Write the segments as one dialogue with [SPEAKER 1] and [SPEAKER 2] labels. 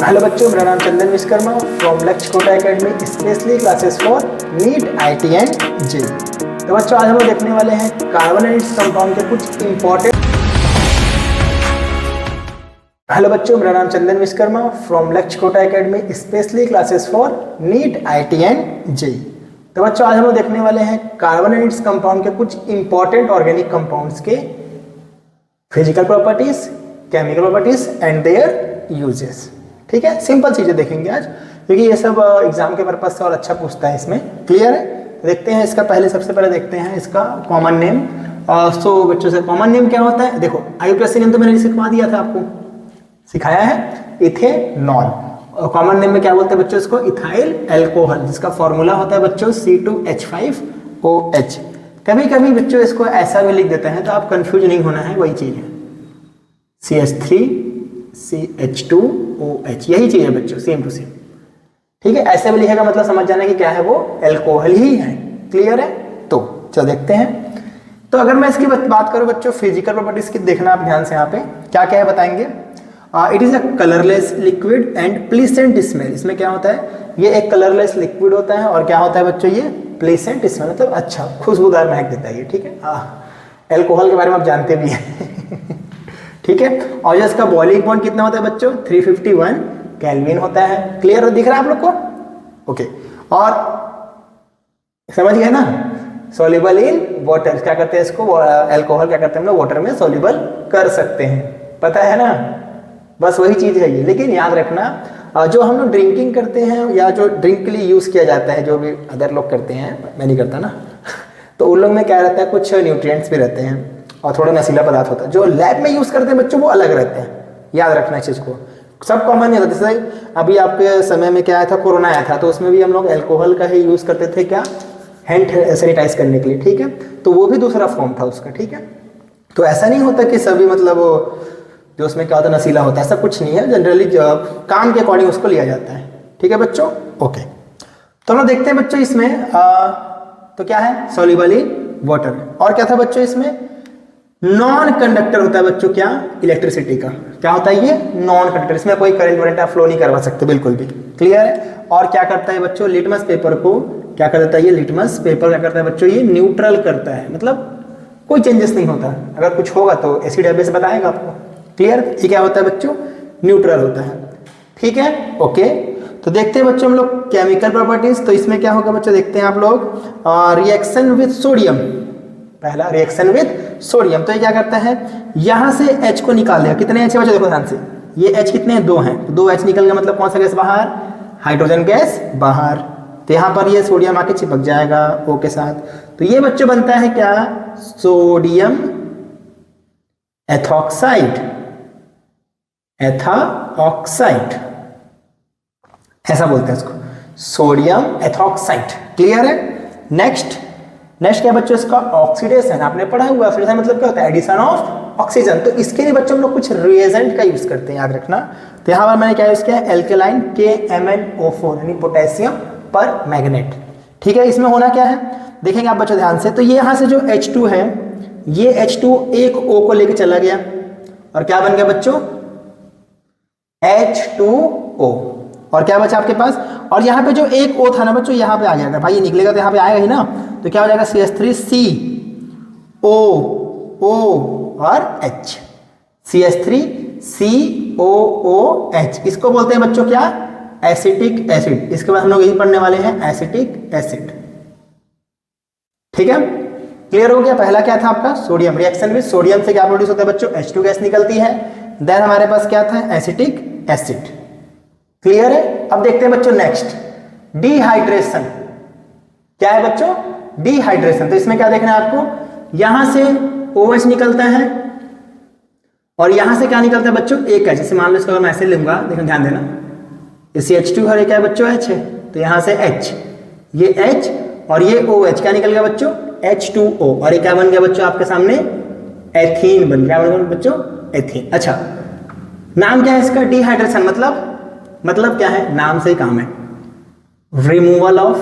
[SPEAKER 1] Hello बच्चों, मेरा नाम चंदन Vishwakarma from Lakshya Kota academy specially classes for NEET IT and JEE. तो बच्चों, आज हम लोग देखने वाले हैं कार्बन एंड इट्स कंपाउंड के कुछ इंपॉर्टेंट। हेलो बच्चों, मेरा नाम चंदन Vishwakarma from Lakshya Kota academy specially classes for NEET IT and JEE. तो बच्चों, आज हम लोग देखने वाले हैं कार्बन एंड इट्स कंपाउंड के कुछ इंपॉर्टेंट ऑर्गेनिक कंपाउंड्स के physical properties, chemical properties and there uses. ठीक है, सिंपल चीजें देखेंगे आज, क्योंकि ये सब एग्जाम के पर्पज से और अच्छा पूछता है इसमें। क्लियर है? तो देखते हैं इसका सबसे पहले देखते हैं इसका कॉमन नेम। सो बच्चों से कॉमन नेम क्या होता है? देखो, आईयूपीएसी नेम तो मैंने सिखवा दिया था, आपको सिखाया है, इथेनॉल। कॉमन नेम में क्या बोलते हैं बच्चों इसको? इथाइल एल्कोहल, जिसका फॉर्मूला होता है बच्चों C2H5OH। कभी कभी बच्चों इसको ऐसा भी लिख देते हैं, तो आप कंफ्यूज नहीं होना है, वही चीज है CH3CH2OH, यही चीज है बच्चों, सेम टू सेम। ठीक है, ऐसे भी लिखेगा मतलब समझ जाना कि क्या है, वो एल्कोहल ही है। क्लियर है? तो चलो देखते हैं। तो अगर मैं इसकी बात करूं बच्चों, फिजिकल प्रॉपर्टीज की देखना आप ध्यान से, यहाँ पे क्या क्या है बताएंगे। It is a colourless liquid and pleasant smell. इसमें क्या होता है? ये एक कलरलेस लिक्विड होता है, और क्या होता है बच्चों? ये प्लीसेंट स्मेल, मतलब अच्छा खुशबूदार महक देता है ये। ठीक है, एल्कोहल के बारे में आप जानते भी हैं। ठीक है, और इसका बॉइलिंग पॉइंट कितना होता है बच्चों? 351 केल्विन होता है। क्लियर दिख रहा है आप लोग को? ओके, और समझ गए ना? सॉल्युबल इन वाटर, क्या करते हैं इसको? एल्कोहल क्या करते हैं हम लोग? वाटर में सॉल्युबल कर सकते हैं, पता है ना? बस वही चीज है ये। लेकिन याद रखना, जो हम लोग ड्रिंकिंग करते हैं या जो ड्रिंक के लिए यूज किया जाता है, जो भी अदर लोग करते हैं, मैं नहीं करता ना, तो उन लोग में क्या रहता है, कुछ न्यूट्रिएंट्स भी रहते हैं और थोड़ा नशीला पदार्थ होता है। जो लैब में यूज करते हैं बच्चों, वो अलग रहते हैं, याद रखना इस चीज को। सब कॉमन नहीं होता। जैसे अभी आपके समय में क्या आया था, कोरोना आया था, तो उसमें भी हम लोग एल्कोहल का ही यूज करते थे, क्या? हैंड सैनिटाइज करने के लिए। ठीक है, तो वो भी दूसरा फॉर्म था उसका। ठीक है, तो ऐसा नहीं होता कि सभी मतलब जो उसमें क्या होता है नशीला होता है, ऐसा कुछ नहीं है। जनरली काम के अकॉर्डिंग उसको लिया जाता है। ठीक है बच्चों? ओके, तो हम लोग देखते हैं बच्चों इसमें तो क्या है? Soluble in water. और क्या था बच्चों इसमें? नॉन कंडक्टर होता है बच्चों, क्या? इलेक्ट्रिसिटी का। क्या होता है ये? Non conductor. इसमें कोई करंट वरेंट आप फ्लो नहीं करवा सकते, बिल्कुल भी। क्लियर है? और क्या करता है बच्चों? लिटमस पेपर को क्या कर देता है? ये लिटमस पेपर क्या करता है बच्चों? ये न्यूट्रल करता है, मतलब कोई चेंजेस नहीं होता। अगर कुछ होगा तो एसिड बेस बताएगा आपको। क्लियर? ये क्या होता है बच्चों? न्यूट्रल होता है। ठीक है, ओके। तो देखते हैं बच्चों हम लोग केमिकल प्रॉपर्टीज। तो इसमें क्या होगा बच्चों, देखते हैं आप लोग। रिएक्शन विद सोडियम, पहला रिएक्शन विद सोडियम। तो ये क्या करता है? यहां से H को निकाल देगा। कितने H है बच्चों? देखो ध्यान से, ये H कितने हैं? 2 हैं। 2 H निकल गया, मतलब कौन सा गैस बाहर? हाइड्रोजन गैस बाहर। तो यहां पर ये सोडियम आके चिपक जाएगा O के साथ। तो ये बच्चों बनता है क्या? सोडियम एथॉक्साइड, एथॉक्साइड ऐसा बोलते हैं इसको, सोडियम एथॉक्साइड। क्लियर है? नेक्स्ट क्या बच्चों? इसका ऑक्सीडेशन। आपने पढ़ा हुआ, ऑक्सीडेशन मतलब क्या होता है? Addition of oxygen. तो इसके लिए बच्चों हम लोग कुछ रिएजेंट का यूज करते हैं, याद रखना। तो यहां पर मैंने क्या यूज किया है? एल्केलाइन KMnO4, यानी पोटेशियम पर मैग्नेट। ठीक है, इसमें होना क्या है देखेंगे आप बच्चों ध्यान से। तो ये यहां से जो H2 है, ये H2 एक O को लेके चला गया, और क्या बन गया बच्चों? H2O। और क्या बचा आपके पास? और यहाँ पे जो एक O था ना बच्चों, यहाँ पे आ गया। भाई ये निकलेगा तो यहाँ पे आएगा ही ना, तो क्या हो जाएगा? CH3CO और H, CH3COOH। इसको बोलते हैं बच्चों क्या? Acetic acid. इसके बाद हम लोग यही पढ़ने वाले हैं, एसिटिक एसिड। ठीक है, क्लियर हो गया? पहला क्या था आपका? सोडियम। रिएक्शन विद सोडियम से क्या प्रोड्यूस होता है बच्चों? H2 गैस निकलती है। देन हमारे पास क्या था? Acetic acid. क्लियर है? अब देखते हैं बच्चों नेक्स्ट, डिहाइड्रेशन। क्या है बच्चों? डिहाइड्रेशन। तो इसमें क्या देखना है आपको? यहां से OH निकलता है, और यहां से क्या निकलता है बच्चों? एक H। जैसे मान लो इसको मैं ऐसे लूंगा, देखो ध्यान देना, ये H2 है, क्या है बच्चों? H है। तो यहां से H, ये H और ये OH, क्या निकल गया बच्चों? H2O। और ये क्या बन गया बच्चों आपके सामने? एथीन बन गया। बन गया बच्चों एथीन। अच्छा, नाम क्या है इसका? डिहाइड्रेशन मतलब क्या है? नाम से ही काम है, रिमूवल ऑफ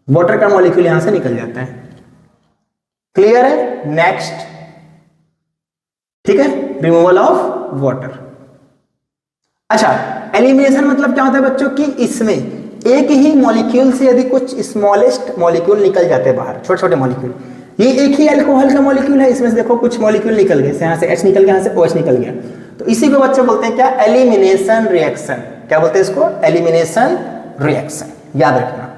[SPEAKER 1] वाटर का मॉलिक्यूल यहां से निकल जाता है। क्लियर है? नेक्स्ट ठीक है, रिमूवल ऑफ वाटर। अच्छा, एलिमिनेशन मतलब क्या होता है बच्चों की इसमें एक ही मॉलिक्यूल से यदि कुछ स्मॉलेस्ट मॉलिक्यूल निकल जाते हैं बाहर, छोटे छोटे मॉलिक्यूल, ये एक ही अल्कोहल का मॉलिक्यूल है, इसमें से देखो कुछ मॉलिक्यूल निकल गए, यहाँ से H निकल गया, यहाँ से OH निकल गया, तो इसी को बच्चों बोलते हैं क्या, एलिमिनेशन रिएक्शन। क्या बोलते हैं इसको, एलिमिनेशन रिएक्शन, याद रखना।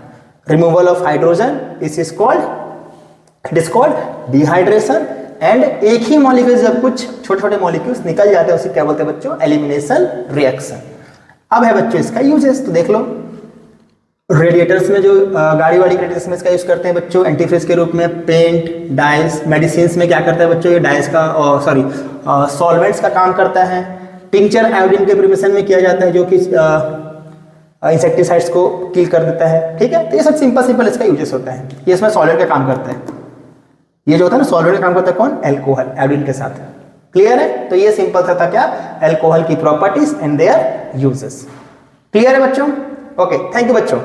[SPEAKER 1] Removal of hydrogen it is called dehydration, and एक ही मॉलिक्यूल जब कुछ छोटे छोटे मॉलिक्यूल्स निकल जाते हैं उसे क्या बोलते हैं बच्चों, एलिमिनेशन रिएक्शन। अब है बच्चों इसका यूजेस, तो देख लो। रेडिएटर्स में जो गाड़ी वाड़ी रेडिएटर्स में इसका यूज करते हैं बच्चों एंटीफ्रीज के रूप में, पेंट, डाइस, मेडिसिन में क्या करता है बच्चों, ये डाइस का सॉल्वेंट्स का काम करता है। टिंचर आयोडीन के प्रिपरेशन में किया जाता है, जो कि इंसेक्टिसाइड्स को किल कर देता है। ठीक है, तो ये सब सिंपल इसका यूजेस होता है। ये इसमें सॉल्वेंट का काम करता है, ये जो होता है ना सॉल्वेंट का काम करता है कौन, एल्कोहल, आयोडीन के साथ। क्लियर है, तो ये सिंपल सा था क्या, एल्कोहल की properties and there uses. Clear है बच्चों, ओके, थैंक यू बच्चों।